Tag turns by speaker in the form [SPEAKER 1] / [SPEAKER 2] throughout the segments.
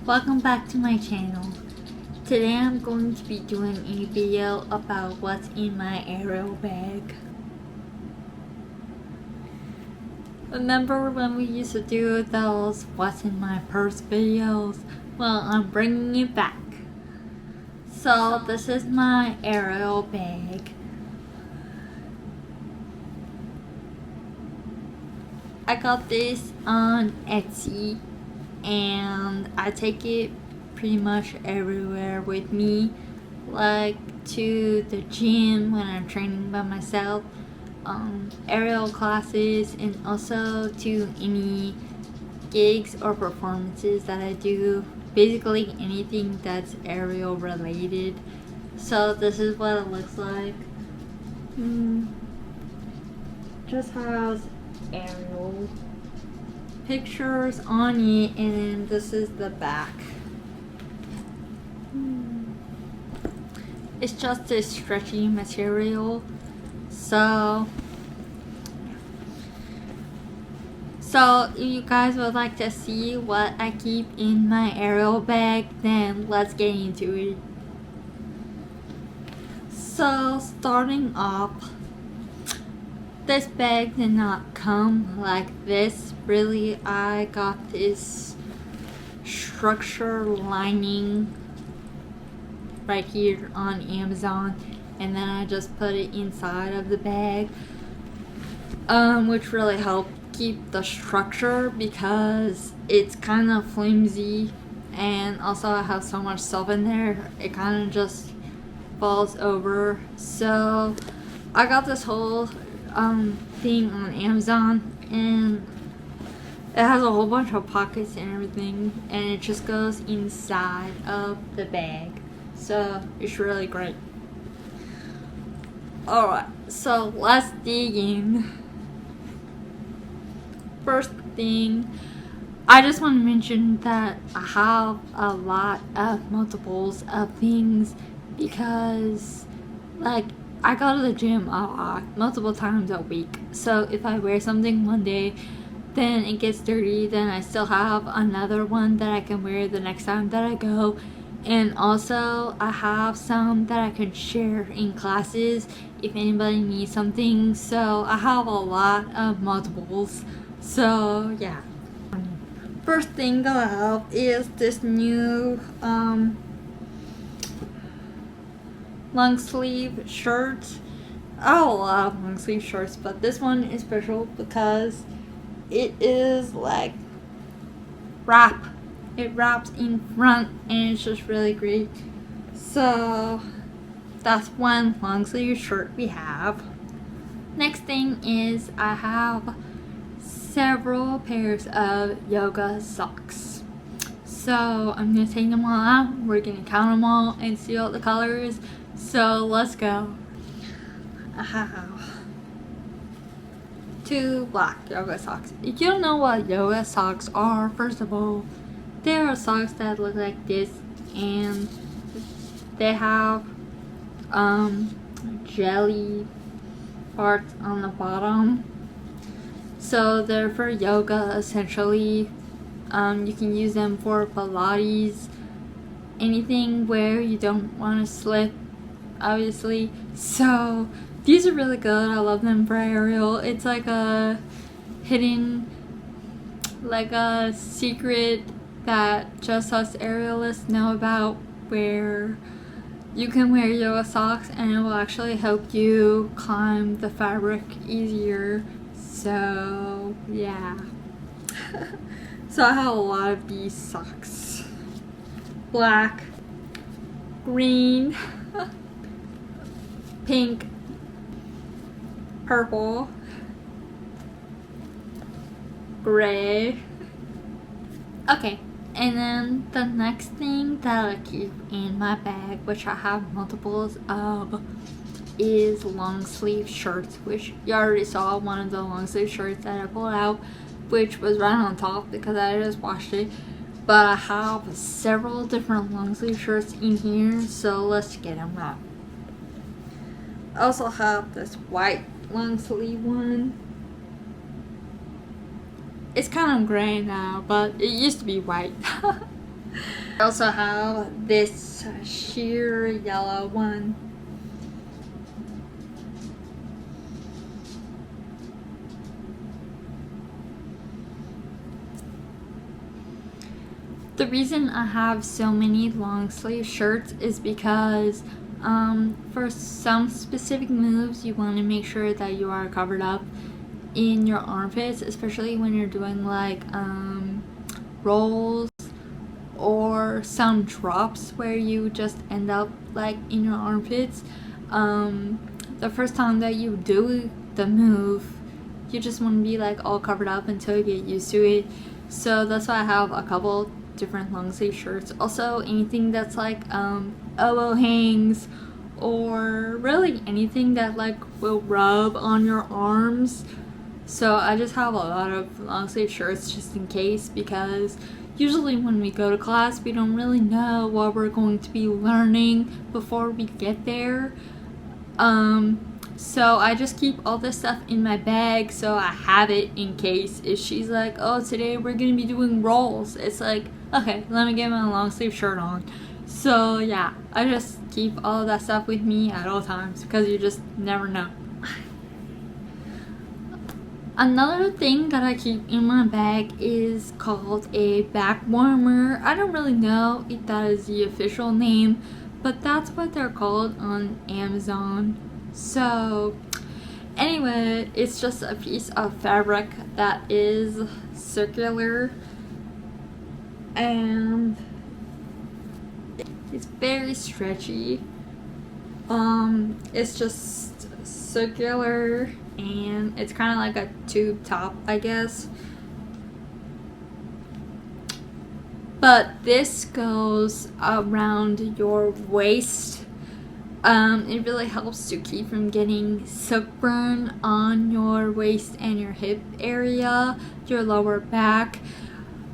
[SPEAKER 1] Welcome back to my channel. Today I'm going to be doing a video about what's in my Ariel bag. Remember when we used to do those what's in my purse videos? Well, I'm bringing it back. So this is my Ariel bag. I got this on Etsy and I take it pretty much everywhere with me, like to the gym when I'm training by myself, aerial classes, and also to any gigs or performances that I do, basically anything that's aerial related. So this is what it looks like. Just has aerial pictures on it, and then this is the back. It's just a stretchy material. So if you guys would like to see what I keep in my Ariel bag, then let's get into it. So starting off, this bag did not come like this. Really, I got this structure lining right here on Amazon, and then I just put it inside of the bag, which really helped keep the structure because it's kind of flimsy, and also I have so much stuff in there it kind of just falls over. So I got this whole thing on Amazon, and it has a whole bunch of pockets and everything, and it just goes inside of the bag. So it's really great. Alright, so let's dig in. First thing, I just want to mention that I have a lot of multiples of things because, like, I go to the gym a lot, multiple times a week. So if I wear something one day, then it gets dirty, then I still have another one that I can wear the next time that I go. And also I have some that I can share in classes if anybody needs something. So I have a lot of multiples. So yeah. First thing that I have is this new long sleeve shirt. I love long sleeve shirts, but this one is special because it is like wrap. It wraps in front, and it's just really great. So that's one long sleeve shirt we have. Next thing is I have several pairs of yoga socks. So I'm gonna take them all out. We're gonna count them all and see all the colors. So let's go. I have 2 black yoga socks. If you don't know what yoga socks are, first of all, there are socks that look like this, and they have jelly parts on the bottom. So they're for yoga essentially. You can use them for Pilates, anything where you don't want to slip, obviously. So these are really good. I love them for aerial. It's like a hidden, like a secret that just us aerialists know about, where you can wear yoga socks and it will actually help you climb the fabric easier. So yeah. So I have a lot of these socks. Black, green, pink, purple, gray. Okay. And then the next thing that I keep in my bag, which I have multiples of, is long sleeve shirts, which you already saw one of the long sleeve shirts that I pulled out, which was right on top because I just washed it. But I have several different long sleeve shirts in here, so let's get them out. I also have this white long sleeve one. It's kind of gray now, but it used to be white. I also have this sheer yellow one. The reason I have so many long sleeve shirts is because for some specific moves you want to make sure that you are covered up in your armpits, especially when you're doing like rolls or some drops where you just end up like in your armpits. The first time that you do the move, you just want to be like all covered up until you get used to it. So that's why I have a couple different long sleeve shirts. Also anything that's like elbow hangs, or really anything that like will rub on your arms. So I just have a lot of long sleeve shirts just in case, because usually when we go to class we don't really know what we're going to be learning before we get there. So I just keep all this stuff in my bag so I have it in case if she's like, oh, today we're gonna be doing rolls, it's like, okay, let me get my long sleeve shirt on. So yeah, I just keep all of that stuff with me at all times because you just never know. Another thing that I keep in my bag is called a back warmer. I don't really know if that is the official name, but that's what they're called on Amazon. So anyway, it's just a piece of fabric that is circular and it's very stretchy. It's just circular and it's kind of like a tube top, I guess. But this goes around your waist. It really helps to keep from getting sunburn on your waist and your hip area, your lower back.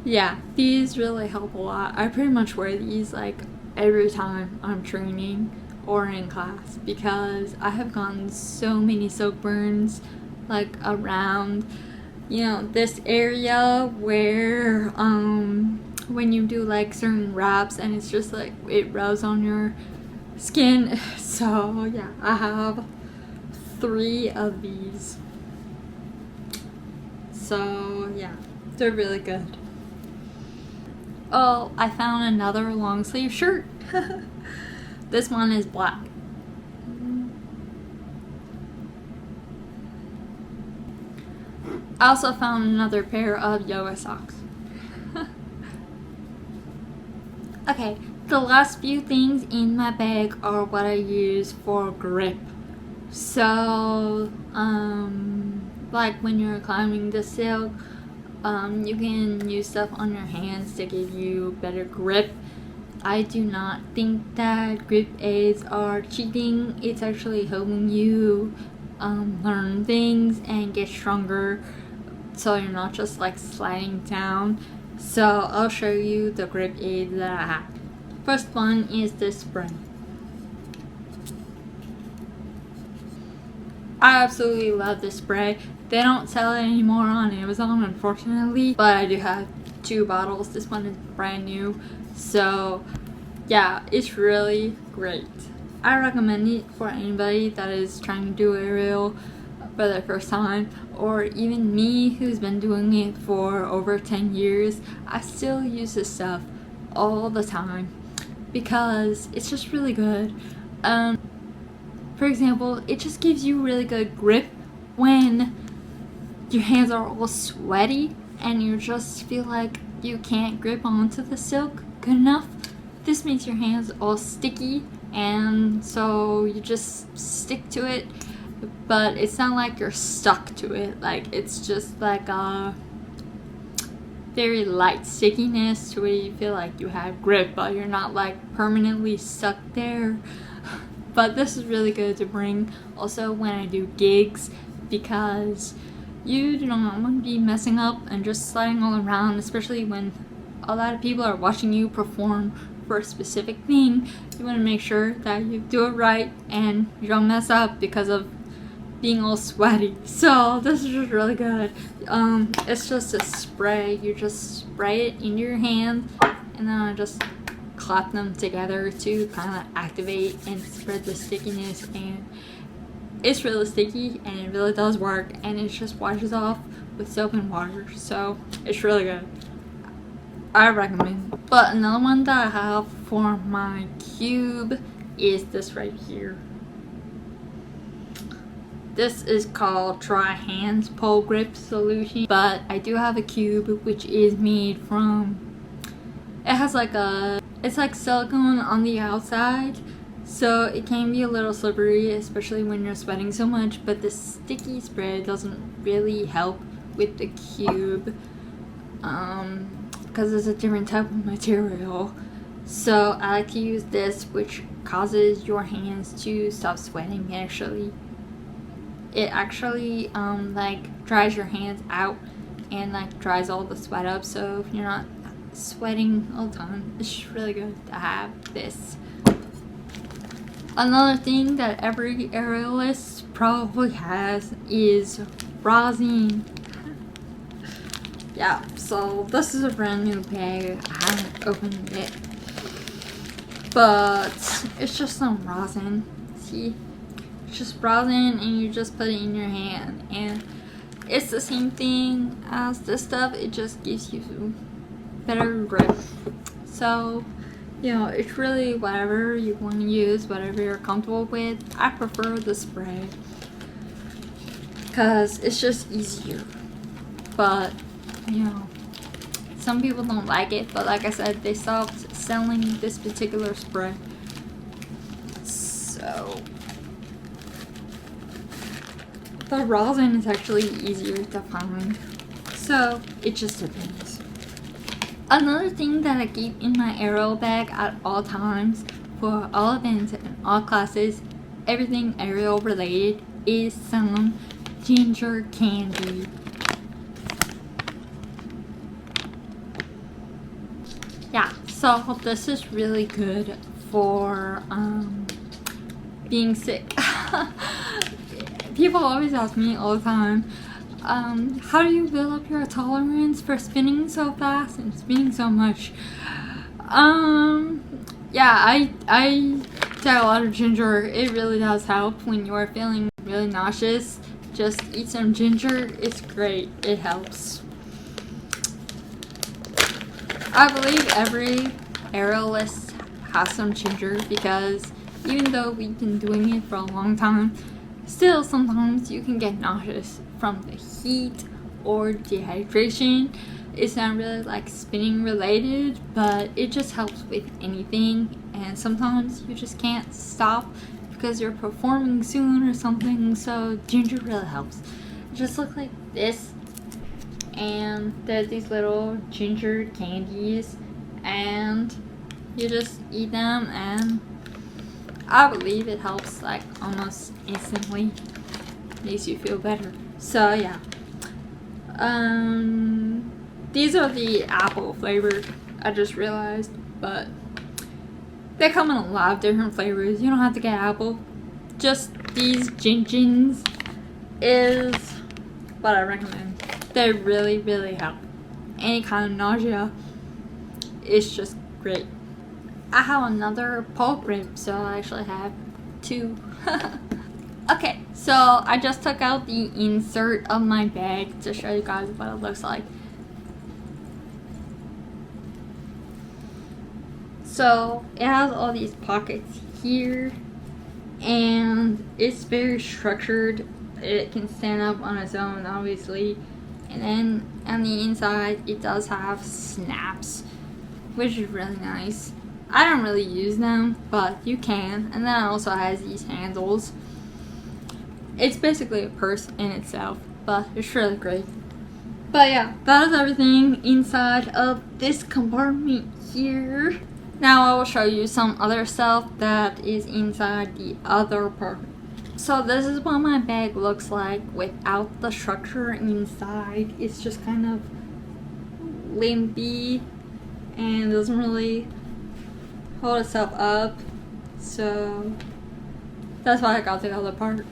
[SPEAKER 1] Yeah, these really help a lot. I pretty much wear these like every time I'm training or in class because I have gotten so many sunburns like around, you know, this area where when you do like certain wraps and it's just like it rubs on your skin. So yeah, I have 3 of these. So yeah, they're really good. Oh, I found another long sleeve shirt. This one is black. I also found another pair of yoga socks. Okay, the last few things in my bag are what I use for grip. So, like when you're climbing the silk, you can use stuff on your hands to give you better grip. I do not think that grip aids are cheating. It's actually helping you learn things and get stronger so you're not just like sliding down. So I'll show you the grip aid that I have. First one is this spray. I absolutely love this spray. They don't sell it anymore on Amazon, unfortunately, but I do have 2 bottles. This one is brand new. So yeah, it's really great. I recommend it for anybody that is trying to do aerial for the first time, or even me who's been doing it for over 10 years. I still use this stuff all the time because it's just really good. For example, it just gives you really good grip when your hands are all sweaty and you just feel like you can't grip onto the silk good enough. This makes your hands all sticky, and so you just stick to it, but it's not like you're stuck to it. Like, it's just like a very light stickiness to where you feel like you have grip, but you're not like permanently stuck there. But this is really good to bring also when I do gigs, because you do not want to be messing up and just sliding all around, especially when a lot of people are watching you perform for a specific thing. You want to make sure that you do it right and you don't mess up because of being all sweaty. So this is just really good. It's just a spray. You just spray it in your hand and then I just clap them together to kind of activate and spread the stickiness, and it's really sticky and it really does work, and it just washes off with soap and water, so it's really good. I recommend. But another one that I have for my cube is this right here. This is called Dry Hands Pole Grip Solution, but I do have a cube which is made from, it has like a, it's like silicone on the outside, so it can be a little slippery, especially when you're sweating so much, but the sticky spray doesn't really help with the cube because it's a different type of material. So I like to use this, which causes your hands to stop sweating. It actually like dries your hands out and like dries all the sweat up, so if you're not sweating all the time, it's really good to have this. Another thing that every aerialist probably has is rosin. Yeah, so this is a brand new bag. I haven't opened it, but it's just some rosin. See, it's just rosin, and you just put it in your hand, and it's the same thing as this stuff. It just gives you better grip. So, you know, it's really whatever you want to use, whatever you're comfortable with. I prefer the spray because it's just easier, but you know, some people don't like it, but like I said, they stopped selling this particular spray. So the rosin is actually easier to find, so it just depends. Another thing that I keep in my aerial bag at all times for all events and all classes, everything aerial related, is some ginger candy. Yeah, so this is really good for being sick. People always ask me all the time, how do you build up your tolerance for spinning so fast and spinning so much? Yeah, I take a lot of ginger. It really does help when you are feeling really nauseous. Just eat some ginger. It's great. It helps. I believe every aerialist has some ginger, because even though we've been doing it for a long time, still sometimes you can get nauseous from the heat or dehydration. It's not really like spinning related, but it just helps with anything, and sometimes you just can't stop because you're performing soon or something, so ginger really helps. It just looks like this, and there's these little ginger candies, and you just eat them, and I believe it helps like almost instantly. Makes you feel better. So yeah, these are the apple flavored, I just realized, but they come in a lot of different flavors. You don't have to get apple. Just these gingins is what I recommend. They really, really help. Any kind of nausea, it's just great. I have another pole grip, so I actually have two. Okay, so I just took out the insert of my bag to show you guys what it looks like. So it has all these pockets here, and it's very structured. It can stand up on its own, obviously. And then on the inside, it does have snaps, which is really nice. I don't really use them, but you can. And then it also has these handles. It's basically a purse in itself, but it's really great. But yeah, that is everything inside of this compartment here. Now I will show you some other stuff that is inside the other part. So this is what my bag looks like without the structure inside. It's just kind of limpy and doesn't really hold itself up. So that's why I got the other part.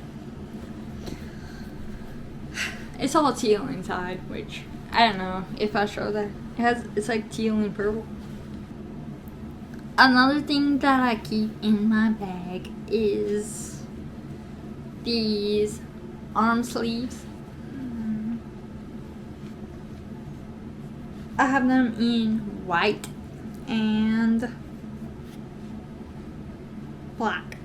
[SPEAKER 1] It's all teal inside, which I don't know if I show that. It's like teal and purple. Another thing that I keep in my bag is these arm sleeves. I have them in white and black.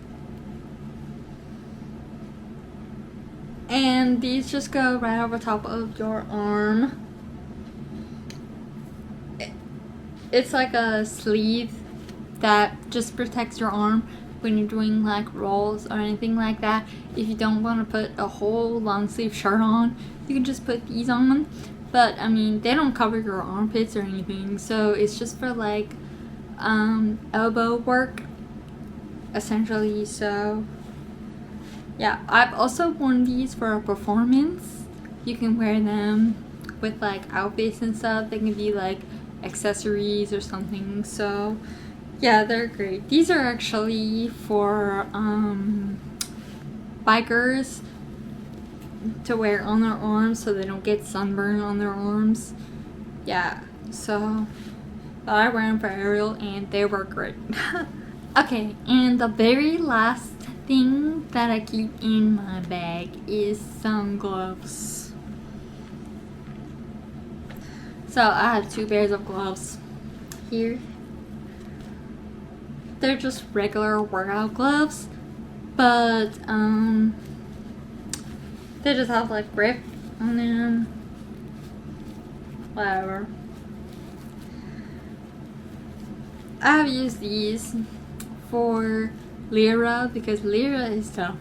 [SPEAKER 1] And these just go right over top of your arm. It's like a sleeve that just protects your arm when you're doing like rolls or anything like that. If you don't want to put a whole long sleeve shirt on, you can just put these on. But I mean, they don't cover your armpits or anything, so it's just for like elbow work essentially. So yeah, I've also worn these for a performance. You can wear them with like outfits and stuff. They can be like accessories or something. So yeah, they're great. These are actually for bikers to wear on their arms so they don't get sunburn on their arms. Yeah, so but I wear them for aerial and they work great. Okay, and the very last thing that I keep in my bag is some gloves. So I have 2 pairs of gloves here. They're just regular workout gloves, but they just have like grip on them. Whatever. I have used these for Lyra because Lyra is tough,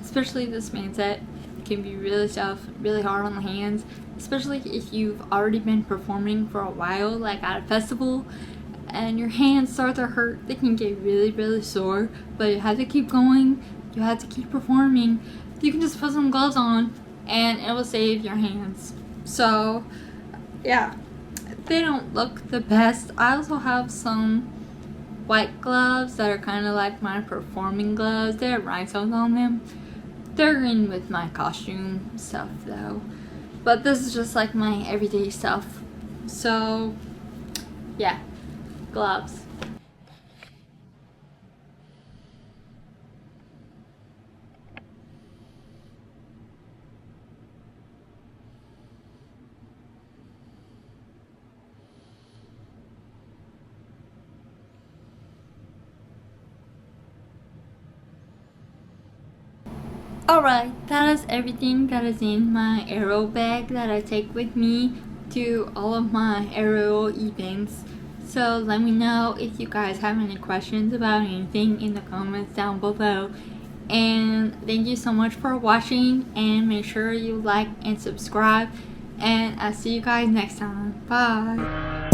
[SPEAKER 1] especially this man set can be really tough, really hard on the hands, especially if you've already been performing for a while, like at a festival, and your hands start to hurt. They can get really sore, but you have to keep going, you have to keep performing. You can just put some gloves on and it will save your hands. So yeah, they don't look the best. I also have some white gloves that are kind of like my performing gloves. They have rhinestones on them. They're in with my costume stuff though, but this is just like my everyday stuff. So yeah, gloves. Alright, that is everything that is in my aero bag that I take with me to all of my aero events. So let me know if you guys have any questions about anything in the comments down below. And thank you so much for watching, and make sure you like and subscribe, and I'll see you guys next time. Bye!